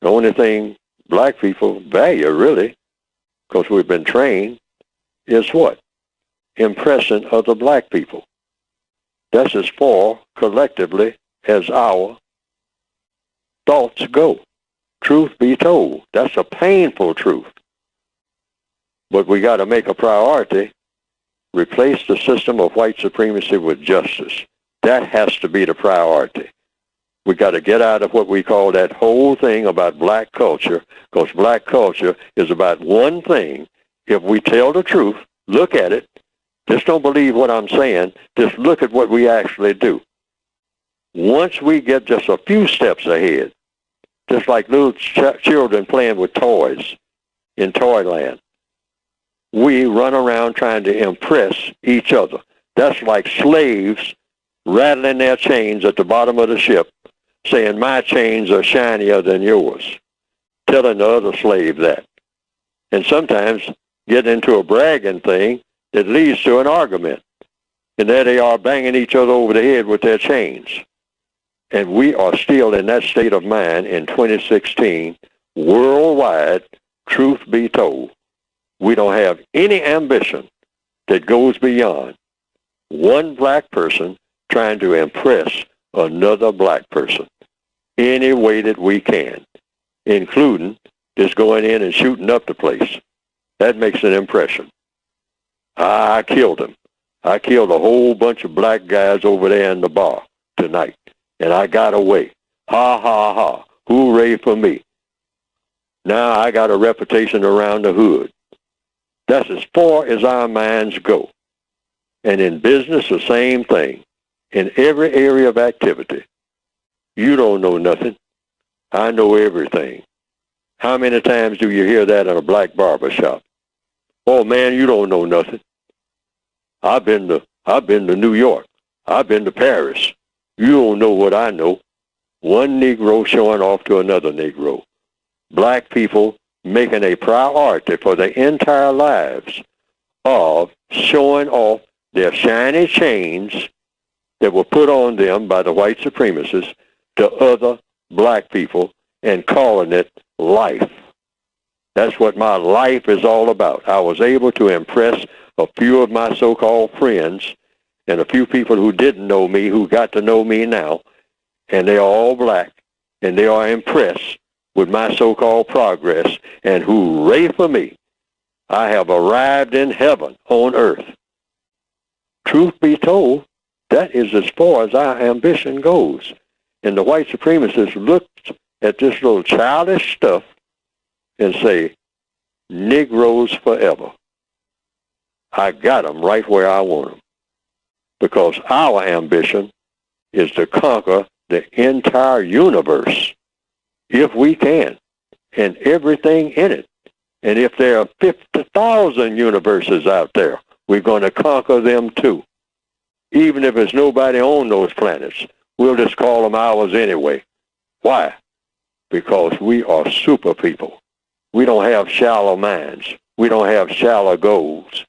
The only thing black people value, really, because we've been trained, is what? Impressing other black people. That's as far, collectively, as our thoughts go. Truth be told, that's a painful truth. But we got to make a priority, replace the system of white supremacy with justice. That has to be the priority. We got to get out of what we call that whole thing about black culture, because black culture is about one thing. If we tell the truth, look at it, just don't believe what I'm saying, just look at what we actually do. Once we get just a few steps ahead, just like little children playing with toys in Toyland, we run around trying to impress each other. That's like slaves rattling their chains at the bottom of the ship, saying, my chains are shinier than yours, telling the other slave that. And sometimes get into a bragging thing that leads to an argument. And there they are banging each other over the head with their chains. And we are still in that state of mind in 2016, worldwide, truth be told. We don't have any ambition that goes beyond one black person trying to impress another black person any way that we can, including just going in and shooting up the place. That makes an impression. I killed him. I killed a whole bunch of black guys over there in the bar tonight, and I got away. Ha, ha, ha. Hooray for me. Now I got a reputation around the hood. That's as far as our minds go. And in business, the same thing. In every area of activity. You don't know nothing. I know everything. How many times do you hear that in a black barber shop? Oh man, you don't know nothing. I've been to New York. I've been to Paris. You don't know what I know. One Negro showing off to another Negro. Black people making a priority for their entire lives of showing off their shiny chains that were put on them by the white supremacists to other black people and calling it life. That's what my life is all about. I was able to impress a few of my so-called friends and a few people who didn't know me, who got to know me now, and they are all black, and they are impressed with my so-called progress, and hooray for me. I have arrived in heaven on earth. Truth be told, that is as far as our ambition goes. And the white supremacists looked at this little childish stuff and say, Negroes forever. I got them right where I want them. Because our ambition is to conquer the entire universe, if we can, and everything in it. And if there are 50,000 universes out there, we're going to conquer them too. Even if there's nobody on those planets, we'll just call them ours anyway. Why? Because we are super people. We don't have shallow minds. We don't have shallow goals.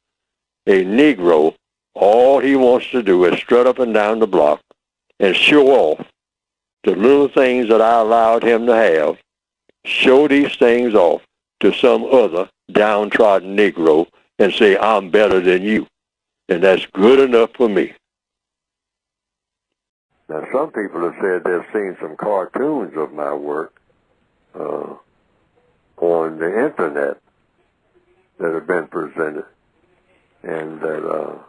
A Negro, all he wants to do is strut up and down the block and show off the little things that I allowed him to have, show these things off to some other downtrodden Negro and say, I'm better than you. And that's good enough for me. Now, some people have said they've seen some cartoons of my work on the internet that have been presented, and that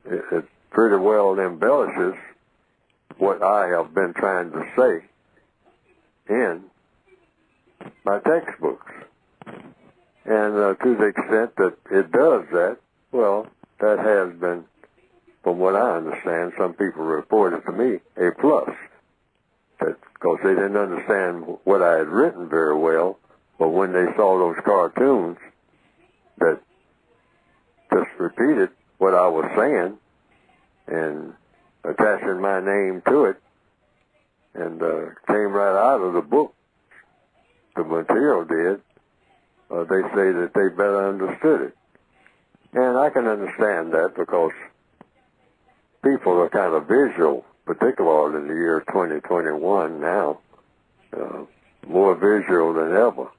it pretty well embellishes what I have been trying to say in my textbooks. And to the extent that it does that, well, that has been, from what I understand, some people reported to me, a plus. Because they didn't understand what I had written very well, but when they saw those cartoons that just repeated what I was saying and attaching my name to it, and came right out of the book, the material did, they say that they better understood it. And I can understand that because people are kind of visual, particularly in the year 2021 now, more more visual than ever.